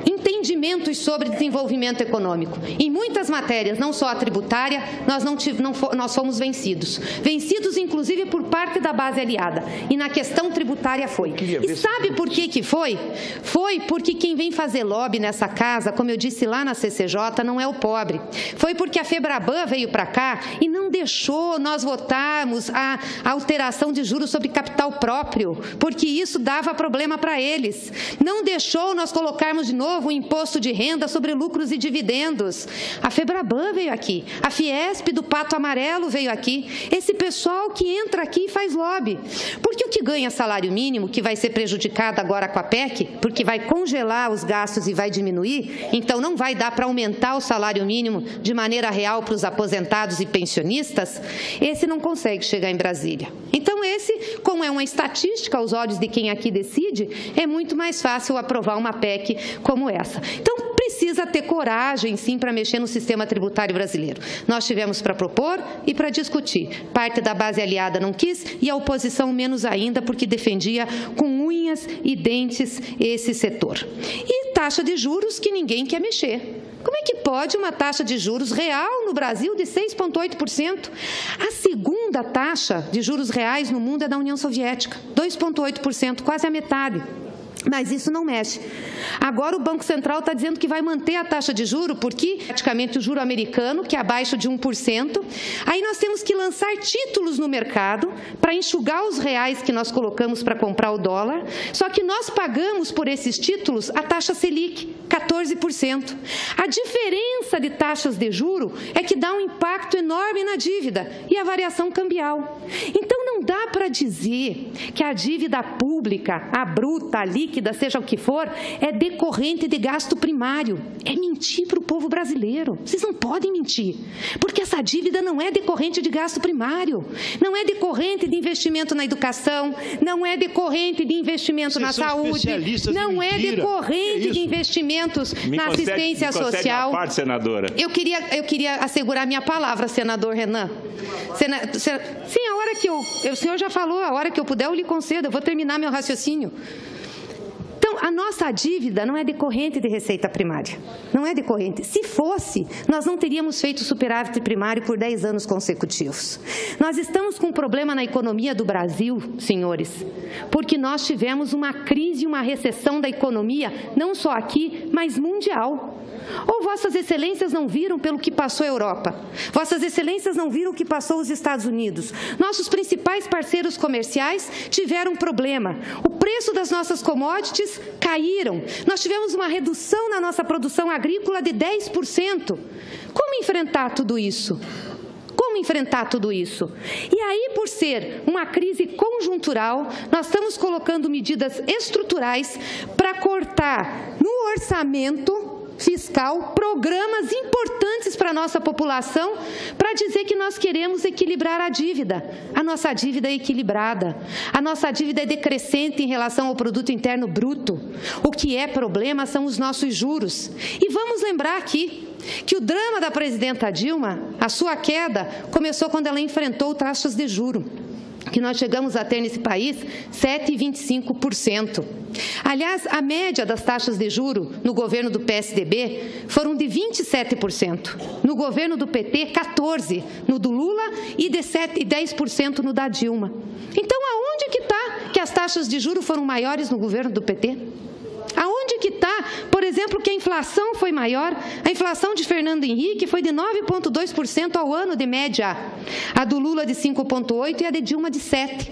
entendimentos sobre desenvolvimento econômico. Em muitas matérias, não só a tributária, nós fomos vencidos. Vencidos, inclusive, por parte da base aliada. E na questão tributária foi. E sabe por que foi? Foi porque quem vem fazer lobby nessa casa, como eu disse lá na CCJ, não é o pobre. Foi porque a FEBRABAN veio para cá e não deixou nós votarmos a alteração de juros sobre capital próprio, porque isso dava problema para eles. Não deixou nós colocarmos de novo o imposto de renda sobre lucros e dividendos. A FEBRABAN veio aqui, a Fiesp do Pato Amarelo veio aqui, esse pessoal que entra aqui e faz lobby. Porque o que ganha salário mínimo, que vai ser prejudicado agora com a PEC, porque vai congelar os gastos e vai diminuir, então não vai dar para aumentar o salário mínimo de maneira real para os aposentados e pensionistas, esse não consegue chegar em Brasília. Então esse, como é uma estatística aos olhos de quem aqui decide, é muito mais fácil aprovar uma PEC como essa. Então precisa ter coragem, sim, para mexer no sistema tributário brasileiro. Nós tivemos para propor e para discutir. Parte da base aliada não quis e a oposição menos ainda, porque defendia com unhas e dentes esse setor. E taxa de juros que ninguém quer mexer. Como é que pode uma taxa de juros real no Brasil de 6,8%? A segunda taxa de juros reais no mundo é da União Soviética, 2,8%, quase a metade. Mas isso não mexe. Agora o Banco Central está dizendo que vai manter a taxa de juro, porque praticamente o juro americano, que é abaixo de 1%. Aí nós temos que lançar títulos no mercado para enxugar os reais que nós colocamos para comprar o dólar. Só que nós pagamos por esses títulos a taxa Selic, 14%. A diferença de taxas de juro é que dá um impacto enorme na dívida e a variação cambial. Então não dá para dizer que a dívida pública, a bruta, a líquida, seja o que for, é decorrente de gasto primário. É mentir para o povo brasileiro. Vocês não podem mentir, porque essa dívida não é decorrente de gasto primário, não é decorrente de investimento na educação, não é decorrente de investimento na saúde, não é decorrente de investimentos na assistência social. Parte, senadora. Eu queria assegurar minha palavra, senador Renan. Sim, a hora que o senhor já falou, a hora que eu puder eu lhe concedo, eu vou terminar meu raciocínio. Então, a nossa dívida não é decorrente de receita primária. Não é decorrente. Se fosse, nós não teríamos feito superávit primário por 10 anos consecutivos. Nós estamos com um problema na economia do Brasil, senhores, porque nós tivemos uma crise, uma recessão da economia, não só aqui, mas mundial. Ou Vossas Excelências não viram pelo que passou a Europa? Vossas Excelências não viram o que passou os Estados Unidos? Nossos principais parceiros comerciais tiveram problema. O preço das nossas commodities caíram. Nós tivemos uma redução na nossa produção agrícola de 10%. Como enfrentar tudo isso? Como enfrentar tudo isso? E aí, por ser uma crise conjuntural, nós estamos colocando medidas estruturais para cortar no orçamento fiscal programas importantes para a nossa população, para dizer que nós queremos equilibrar a dívida. A nossa dívida é equilibrada, a nossa dívida é decrescente em relação ao produto interno bruto. O que é problema são os nossos juros. E vamos lembrar aqui que o drama da presidenta Dilma, a sua queda, começou quando ela enfrentou taxas de juros, que nós chegamos a ter nesse país 7,25%. Aliás, a média das taxas de juro no governo do PSDB foram de 27%, no governo do PT, 14%, no do Lula e de 10% no da Dilma. Então, aonde que está que as taxas de juro foram maiores no governo do PT? Aonde que está, por exemplo, que a inflação foi maior? A inflação de Fernando Henrique foi de 9,2% ao ano de média, a do Lula de 5,8% e a de Dilma de 7%.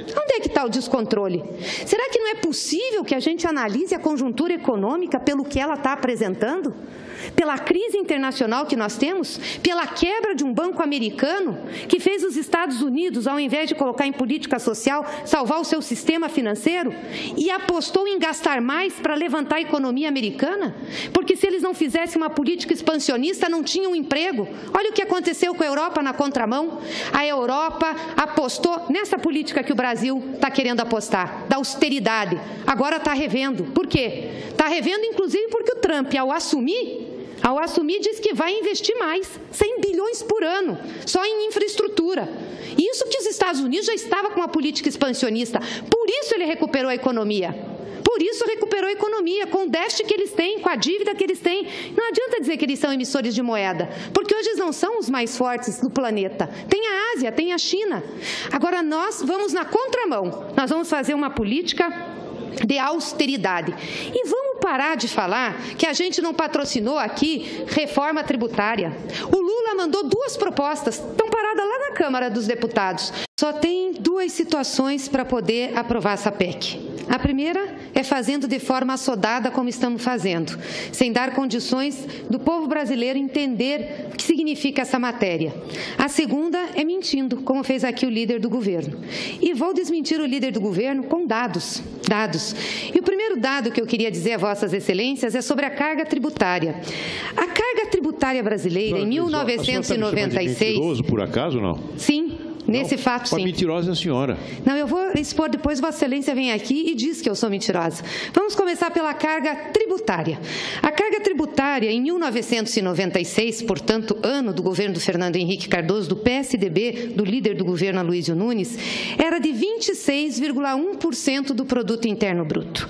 Onde é que está o descontrole? Será que não é possível que a gente analise a conjuntura econômica pelo que ela está apresentando? Pela crise internacional que nós temos? Pela quebra de um banco americano que fez os Estados Unidos, ao invés de colocar em política social, salvar o seu sistema financeiro e apostou em gastar mais para levantar a economia americana? Porque se eles não fizessem uma política expansionista, não tinham emprego. Olha o que aconteceu com a Europa na contramão. A Europa apostou nessa política que o Brasil está querendo apostar, da austeridade. Agora está revendo. Por quê? Está revendo, inclusive, porque o Trump, ao assumir, diz que vai investir mais, 100 bilhões por ano, só em infraestrutura. Isso que os Estados Unidos já estava com uma política expansionista. Por isso ele recuperou a economia. Por isso recuperou a economia, com o déficit que eles têm, com a dívida que eles têm. Não adianta dizer que eles são emissores de moeda, porque hoje eles não são os mais fortes do planeta. Tem a Ásia, tem a China. Agora nós vamos na contramão. Nós vamos fazer uma política de austeridade. E vamos parar de falar que a gente não patrocinou aqui reforma tributária. O Lula mandou 2 propostas, estão paradas lá na Câmara dos Deputados. Só tem 2 situações para poder aprovar essa PEC. A primeira é fazendo de forma assodada, como estamos fazendo, sem dar condições do povo brasileiro entender o que significa essa matéria. A segunda é mentindo, como fez aqui o líder do governo. E vou desmentir o líder do governo com dados. E o primeiro dado que eu queria dizer a Vossas Excelências é sobre a carga tributária. A carga tributária brasileira, em 1996... mentiroso, por acaso, não? Sim. Nesse fato, sim. Mentirosa é a senhora. Não, eu vou expor depois, Vossa Excelência vem aqui e diz que eu sou mentirosa. Vamos começar pela carga tributária. A carga tributária, em 1996, portanto, ano do governo do Fernando Henrique Cardoso, do PSDB, do líder do governo Aloysio Nunes, era de 26,1% do produto interno bruto.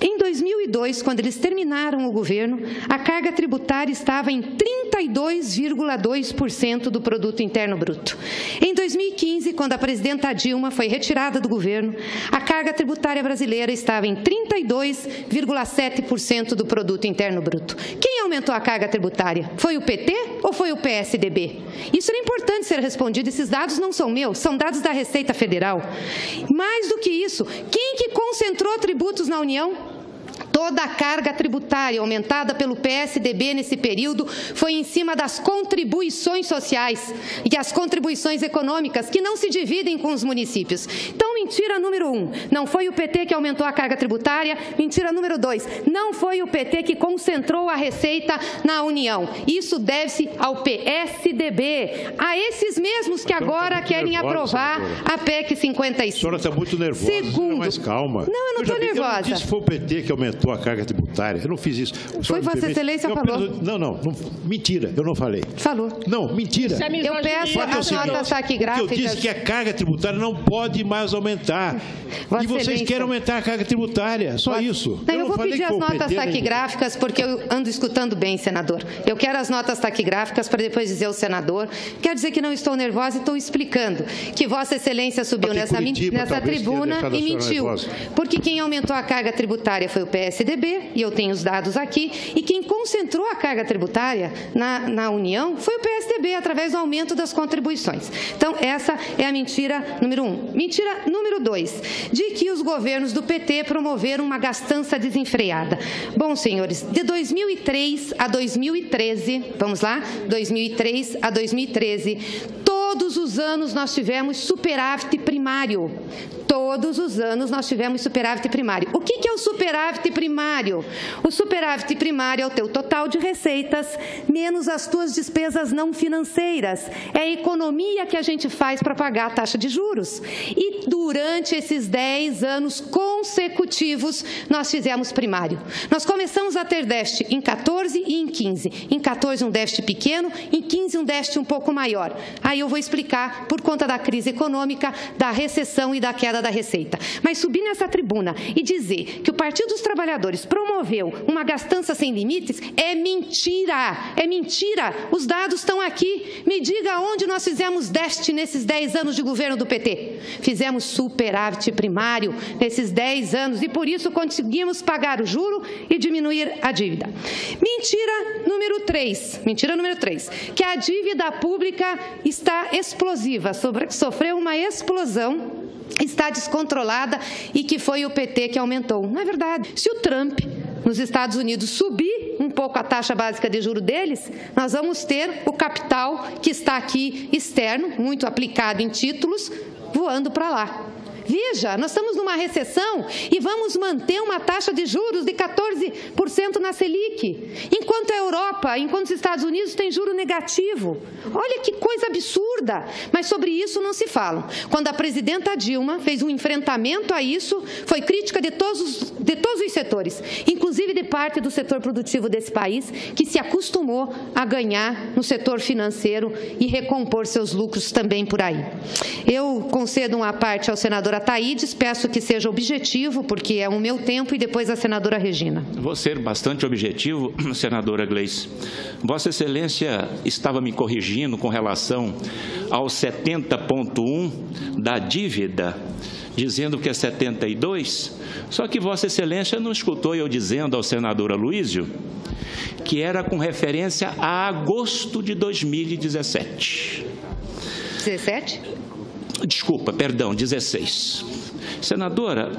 Em 2002, quando eles terminaram o governo, a carga tributária estava em 32,2% do produto interno bruto. Em 2015, quando a presidenta Dilma foi retirada do governo, a carga tributária brasileira estava em 32,7% do produto interno bruto. Quem aumentou a carga tributária? Foi o PT ou foi o PSDB? Isso era importante ser respondido. Esses dados não são meus, são dados da Receita Federal. Mais do que isso, quem que concentrou tributos na União? Toda a carga tributária aumentada pelo PSDB nesse período foi em cima das contribuições sociais e as contribuições econômicas, que não se dividem com os municípios. Então, mentira número 1, não foi o PT que aumentou a carga tributária. Mentira número 2, não foi o PT que concentrou a receita na União. Isso deve-se ao PSDB, a esses mesmos que agora querem aprovar a PEC 55. A senhora está muito nervosa, Segundo, mais calma. Não, eu não estou nervosa. Eu não disse que foi o PT que aumentou a carga tributária. tributária. Eu não fiz isso. Foi Vossa Excelência falou. Não, mentira, eu não falei. Falou. Não, mentira. Eu peço as notas taquigráficas. Eu disse que a carga tributária não pode mais aumentar. Vossa e vocês Excelência querem aumentar a carga tributária, só isso. Não, eu vou pedir as notas taquigráficas porque eu ando escutando bem, senador. Eu quero as notas taquigráficas para depois dizer ao senador. Quero dizer que não estou nervosa e estou explicando que Vossa Excelência subiu nessa tribuna e mentiu. Porque quem aumentou a carga tributária foi o PSDB, e eu tenho os dados aqui, e quem concentrou a carga tributária na União foi o PSDB, através do aumento das contribuições. Então, essa é a mentira número 1. Mentira número 2, de que os governos do PT promoveram uma gastança desenfreada. Bom, senhores, de 2003 a 2013, vamos lá, 2003 a 2013, todos os anos nós tivemos superávit primário. Todos os anos nós tivemos superávit primário. O que é o superávit primário? O superávit primário é o teu total de receitas menos as tuas despesas não financeiras. É a economia que a gente faz para pagar a taxa de juros. E durante esses 10 anos consecutivos, nós fizemos primário. Nós começamos a ter déficit em 14 e em 15. Em 14 um déficit pequeno, em 15 um déficit um pouco maior. Aí eu vou explicar por conta da crise econômica, da recessão e da queda da receita. Mas subir nessa tribuna e dizer que o Partido dos Trabalhadores promoveu uma gastança sem limites é mentira. É mentira. Os dados estão aqui. Me diga onde nós fizemos déficit nesses 10 anos de governo do PT. Fizemos superávit primário nesses 10 anos e por isso conseguimos pagar o juro e diminuir a dívida. Mentira número 3, que a dívida pública está explosiva, sofreu uma explosão, está descontrolada e que foi o PT que aumentou. Não é verdade. Se o Trump, nos Estados Unidos, subir um pouco a taxa básica de juros deles, nós vamos ter o capital que está aqui externo, muito aplicado em títulos, voando para lá. Veja, nós estamos numa recessão e vamos manter uma taxa de juros de 14% na Selic, enquanto a Europa, enquanto os Estados Unidos têm juro negativo. Olha que coisa absurda, mas sobre isso não se fala. Quando a presidenta Dilma fez um enfrentamento a isso, foi crítica de todos os setores, inclusive de parte do setor produtivo desse país, que se acostumou a ganhar no setor financeiro e recompor seus lucros também por aí. Eu concedo uma parte ao senador Ataídes, peço que seja objetivo, porque é o meu tempo, e depois a senadora Regina. Vou ser bastante objetivo, senadora Gleice. Vossa Excelência estava me corrigindo com relação ao 70,1 da dívida, dizendo que é 72, só que Vossa Excelência não escutou eu dizendo ao senador Aloysio que era com referência a agosto de 2017. 17? Desculpa, perdão, 16. Senadora,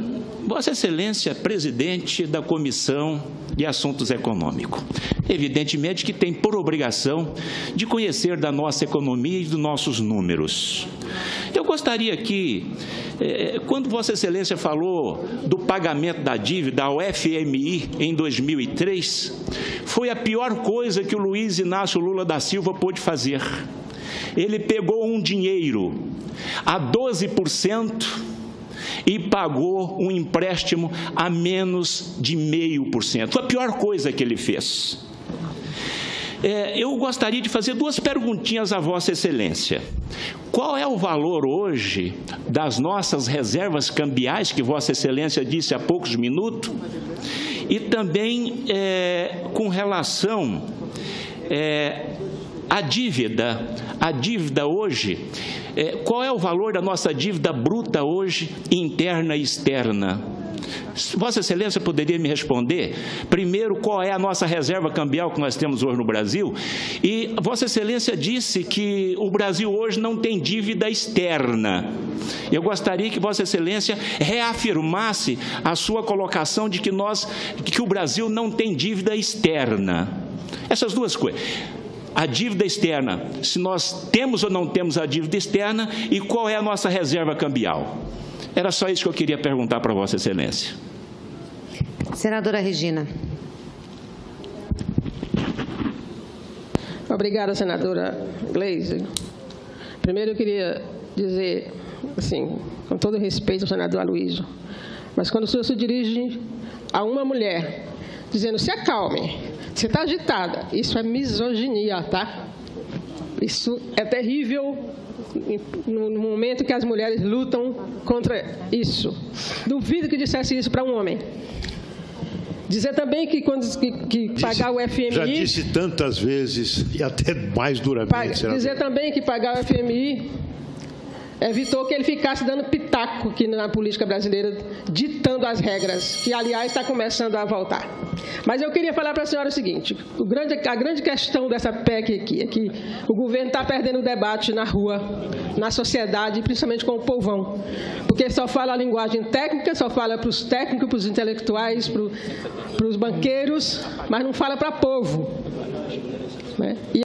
Vossa Excelência é presidente da Comissão de Assuntos Econômicos. Evidentemente que tem por obrigação de conhecer da nossa economia e dos nossos números. Eu gostaria que, quando Vossa Excelência falou do pagamento da dívida ao FMI em 2003, foi a pior coisa que o Luiz Inácio Lula da Silva pôde fazer. Ele pegou um dinheiro a 12% e pagou um empréstimo a menos de 0,5%. Foi a pior coisa que ele fez. Eu gostaria de fazer duas perguntinhas a Vossa Excelência. Qual é o valor hoje das nossas reservas cambiais, que Vossa Excelência disse há poucos minutos? E também com relação à dívida hoje, qual é o valor da nossa dívida bruta hoje, interna e externa? Vossa Excelência poderia me responder, primeiro, qual é a nossa reserva cambial que nós temos hoje no Brasil? E Vossa Excelência disse que o Brasil hoje não tem dívida externa. Eu gostaria que Vossa Excelência reafirmasse a sua colocação de que o Brasil não tem dívida externa. Essas duas coisas. A dívida externa, se nós temos ou não temos a dívida externa, e qual é a nossa reserva cambial. Era só isso que eu queria perguntar para Vossa Excelência. Senadora Regina. Obrigada, senadora Gleice. Primeiro eu queria dizer, assim, com todo respeito ao senador Aloysio, mas quando o senhor se dirige a uma mulher dizendo, se acalme, você está agitada. Isso é misoginia, tá? Isso é terrível no momento que as mulheres lutam contra isso. Duvido que dissesse isso para um homem. Dizer também que quando pagar o FMI... Já disse tantas vezes e até mais duramente. Dizer também que pagar o FMI evitou que ele ficasse dando pitaco aqui na política brasileira, ditando as regras, que, aliás, está começando a voltar. Mas eu queria falar para a senhora o seguinte, a grande questão dessa PEC aqui é que o governo está perdendo o debate na rua, na sociedade, principalmente com o povão, porque só fala a linguagem técnica, só fala para os técnicos, para os intelectuais, para os banqueiros, mas não fala para o povo, né?